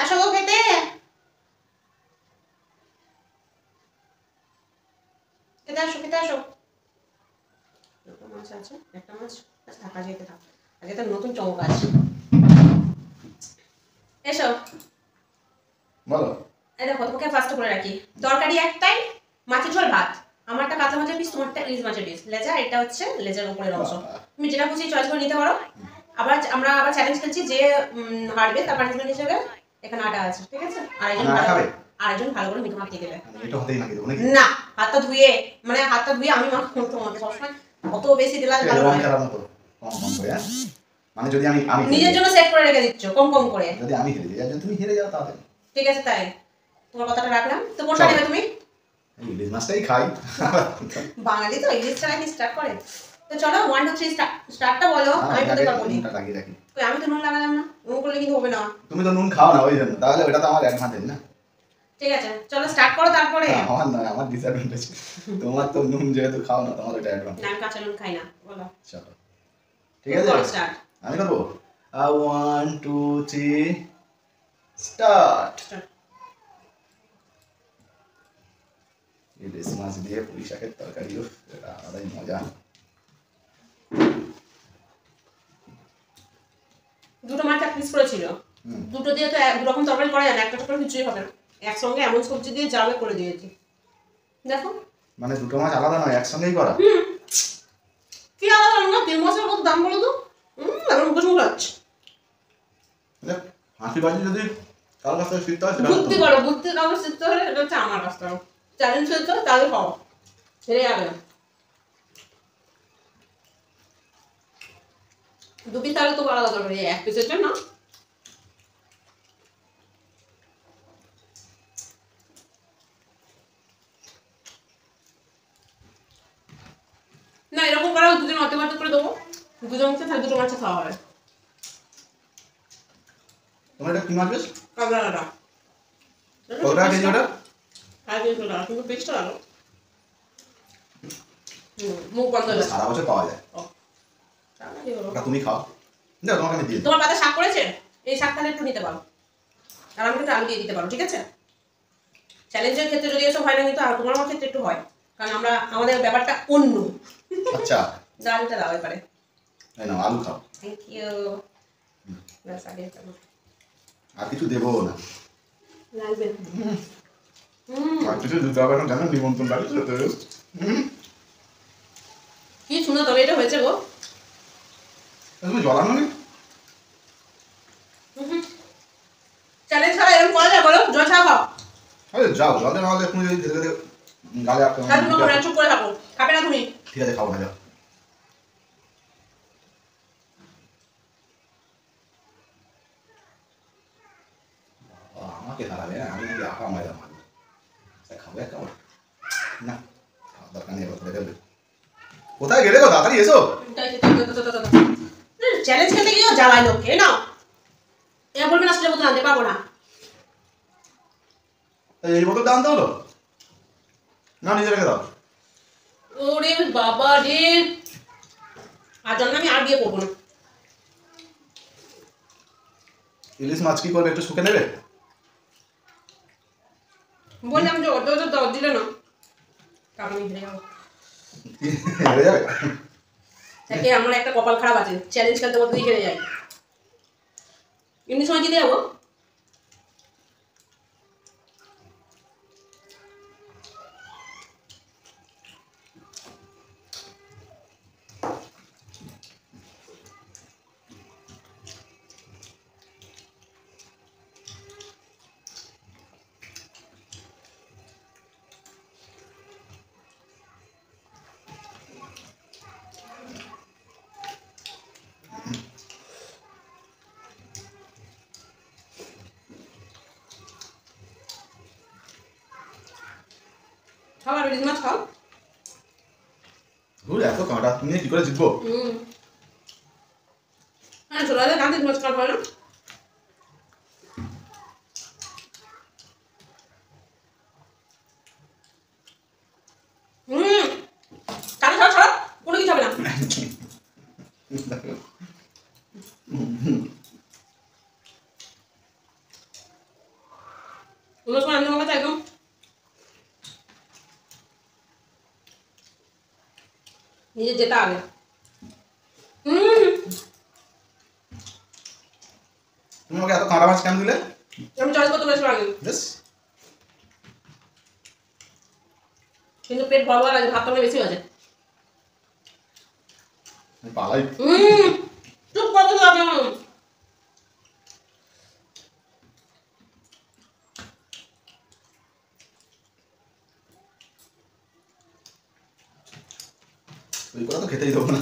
আসো গো খেতে। খেতে আসো, খেতে আসো। দুটো মাছ আছে, একটা মাছ থাকা যেতে থাক। আগে তো নতুন চমক আছে। এসো। বলো। এই দেখো তোমাকে ফার্স্ট করে রাখি। তরকারি একটাই, মাছের ঝোল ভাত। আমারটা কাঁচা মাছের পিস, তোমারটা ইলিশ মাছের পিস। লেজা এটা হচ্ছে লেজার উপরের অংশ। তুমি যেটা খুশি চয়েস করে নিতে পারো। আমরা আবার চ্যালেঞ্জ খেলছি, যে হারবে তার পানিশমেন্ট হিসেবে এখানে আটা আছে, ঠিক আছে? আরেকজন ভালো করে মিঠু মাখিয়ে দেবে। এটা হতেই না দেবো নাকি? না, হাতটা ধুয়ে, মানে হাতটা ধুয়ে আমি মাখবো তোমাকে সবসময়। অত বেশি দিলে ভালো হয় না। কম কম করে, হ্যাঁ? মানে যদি আমি নিজের জন্য সেট করে রেখে দিচ্ছ কম কম করে। যদি আমি হেরে যাই, তুমি হেরে যাও তাহলে ঠিক আছে, তাই তোমার কথাটা রাখলাম। তো কোনটা নেবে তুমি? ইলিশ মাছটাই খাই। বাঙালি তো ইলিশ ছাড়া কি স্টার্ট করে? তো চলো 1 2 3 স্টার্টটা বলো, আমি বলতে পারবো না। নুনটা লাগিয়ে রাখি। কই আমি তো নুন লাগালাম না, নুন করলে কিন্তু হবে না। তুমি তো নুন খাও না ওই জন্য, তাহলে ওটা তো আমার অ্যাডভান্টেজ না। ঠিক আছে চলো স্টার্ট করো তারপরে। আমার নয়, আমার ডিসঅ্যাডভান্টেজ। তোমার তো নুন যেহেতু খাও না, তোমার ওটা অ্যাডভান্টেজ। না আমি কাঁচা নুন খাই না। বলো চলো ঠিক আছে, স্টার্ট। আমি করবো। 1 2 3 স্টার্ট। ইলিশ মাছ দিয়ে পুঁই শাকের তরকারি, এটা আলাদাই মজা। দুটো মাছ এক পিস করেছিল, দুটো দিয়ে তো দু রকম তরকারি করা যায় না, একটা করে কিছুই হবে না। একসঙ্গে এমন সবজি দিয়ে যাবে করে দিয়েছি। দেখো মানে দুটো মাছ আলাদা নয়, একসঙ্গেই করা। কি আলাদা না? 3 মাসের কত দাম বলো তো? এখন মুখে মুখে আছে। হাসি বাজি যদি কারোর কাছ থেকে শিখতে হয়, বুদ্ধি করো, বুদ্ধি কারো শিখতে হলে এটা হচ্ছে আমার কাছ থেকে। চ্যালেঞ্জ খেলতে হবে তাহলে খাও, হেরে যাবে। দু পিস তাহলে তো আলাদা তরকারি, এক পিসের জন্য না। এরকম করা দুজন অর্ধেক করে দেবো, দুজনকে তাহলে দুটো মাছ খাওয়া হবে। তোমার এটা কি মাছ বেশ? কাঁকড়াটা কত টাকা কেজি ওটা? 350 টাকা, কিন্তু পিসটা ভালো। মুখ বন্ধ হয়ে সারা বছর পাওয়া যায়। ওটা তুমি খাও, দাও তোমাকে আমি দিয়ে দিই। তোমার পাতা শাক করেছে, এই শাক তাহলে একটু নিতে পারো, আর আমি একটু আলু দিয়ে দিতে পারো, ঠিক আছে? চ্যালেঞ্জের ক্ষেত্রে যদি এসব হয় না, কিন্তু আর তোমার ক্ষেত্রে একটু হয়, কারণ আমাদের ব্যাপারটা অন্য। আচ্ছা ডালটা দাও এবারে। এই নাও আলু খাও। Thank you. ব্যাস আগে চলো, আর কিছু দেবো না। লাগবে। আর কিছু দিতে হবে না, জানো নিমন্ত্রণ বাড়ি যেতে হবে। কি সুন্দর তরকারিটা হয়েছে গো। তুমি জ্বলানো নি? চ্যালেঞ্জ ছাড়া এরকম করা যায় বলো? জল ছাড়া খাও। আরে যাও, জলে না হলে তুমি যদি ধীরে ধীরে গালে আসতে তাহলে তুমি খাবে না, চুপ করে থাকো, খাবে না তুমি। ঠিক আছে, খাবো না, যাও। আমাকে হারাবে, আমি নাকি আঁকা ময়দা মারবো, খাবো একটা না, দরকার নেই, এবার ফেলে। কোথায় গেলে গো, তাড়াতাড়ি এসো। চ্যালেঞ্জ খেলতে গিয়েও জ্বালায় লোককে, নাও। এ বলবে না স্টিলের বোতল আনতে পারবো না। এই বোতলটা আনতে হলো না, নিজে রেখে দাও। ওরে বাবা রে, আর জন্য আমি আর বিয়ে করবো না। ইলিশ মাছ কি করবে, একটু শুকে নেবে? বললাম যে অর্ধ দাও, দিলে না, কারণ আমি হেরে যাবো। হেরে যাবে? তাকে আমার একটা কপাল খারাপ আছে, চ্যালেঞ্জ খেলতে বলতে দিয়ে হেরে যাই। এমনি সময় জিতে যাবো। খাও আর ইলিশ মাছ খাও। এত কাঁটা, তুমি কি করে জিতবো? হ্যাঁ ছোট আছে, কাঁদিস মাছ খাওয়া হয় না। কাঁদে ছাড়া ছাড়া কোনো কিছু হবে না। অন্য সময় আমি তোমার কাছে একদম নিজে যেতে আগে। তুমি আমাকে এত কাঁটা মাছ কেন দিলে? আমি চয়েস করতে বলেছিলাম আগে, বেশ, কিন্তু পেট বড় বড় লাগে, ভাতটা মনে হয় বেশি হয়েছে। আমি পালাই। চুপ করতে হবে। ওই করে তো খেতেই দেবো না।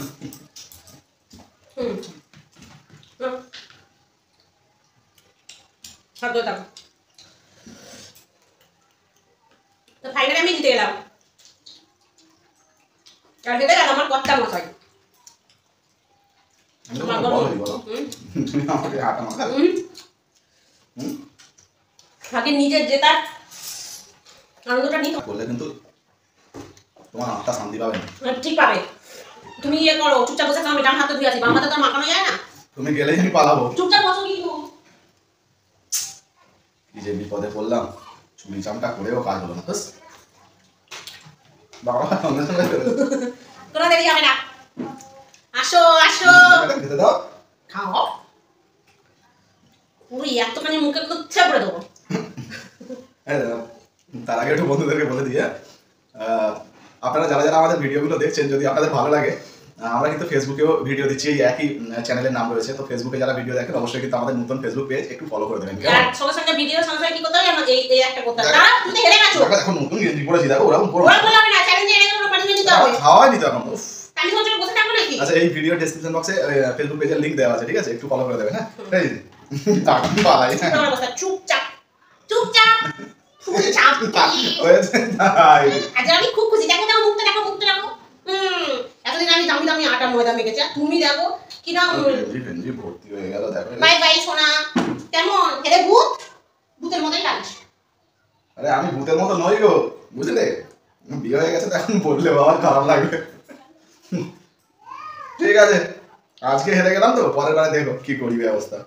হাত ধরে থাকো। তো ফাইনালি আমি জিতে গেলাম। আর হেরে গেল আমার কর্তা মশাই। আমি তো কোনো বল হই বলো। তুমি আমাকে আটা মাখালে। আগে নিজের জেতার আনন্দটা নিতে করলে কিন্তু তোমার আত্মা শান্তি পাবে না। ঠিক পাবে। তুমি ইয়ে করো, চুপচাপ বসে থাকো, আমি ডান হাতে ধুয়ে আছি, বাম হাতে তো মাখানো যায় না। তুমি গেলেই আমি পালাবো। চুপচাপ বসো কিন্তু। কি যে বিপদে পড়লাম, চুরি চামটা করেও কাজ হলো না। বাস বাবা সঙ্গে সঙ্গে কোনো দেরি হবে না। আসো আসো, খেতে দাও। খাও। পুরো এতখানি মুখে কুচ্ছা করে দেবো। তার আগে একটু বন্ধুদেরকে বলে দিয়ে আপনারা যারা যারা আমাদের ভিডিওগুলো দেখছেন, যদি আপনাদের ভালো লাগে, আমরা কিন্তু ফেসবুকেও ভিডিও দিচ্ছি, এই একই চ্যানেলের নাম রয়েছে। তো ফেসবুকে যারা ভিডিও দেখেন অবশ্যই কিন্তু আমাদের নতুন ফেসবুক পেজ একটু ফলো করে দেবেন। আর সঙ্গে সঙ্গে ভিডিও সঙ্গে সঙ্গে কি করতে হবে, এই এই একটা করতে হবে। দাঁড়াও, তুমি তো হেরে গেছো। এখন নতুন গেঞ্জি পরেছি, দেখো ওরকম করো। ওরা বলে হবে না, চ্যালেঞ্জে হেরে গেলে পাঠিয়ে দিতে হবে। খাওয়াই নিতে এখন। আমি সঙ্গে বসে থাকবো নাকি? আচ্ছা, এই ভিডিও ডেসক্রিপশন বক্সে ফেসবুক পেজের লিংক দেওয়া আছে, ঠিক আছে? একটু ফলো করে দেবেন। হ্যাঁ, এই টাকা পালাই। তোমার কথা চুপচাপ চুপচাপ চুপচাপ। হয়েছে তাই। আজ আমি খুব খুশি, দেখো দেখো মুখটা দেখো, মুখটা দেখো। এতদিন আমি দামি দামি আটা ময়দা মেখেছি, আর তুমি দেখো কিরকম। গেঞ্জি ভর্তি হয়ে গেল, দেখো। বাই বাই সোনা। কেমন হেরে ভূত, ভূতের মতোই লাগছে। আরে আমি ভূতের মতো নই গো, বুঝলে? বিয়ে হয়ে গেছে তো এখন বললে বাবার খারাপ লাগবে। ঠিক আছে, আজকে হেরে গেলাম তো, পরের বারে দেখো কি করি ব্যবস্থা।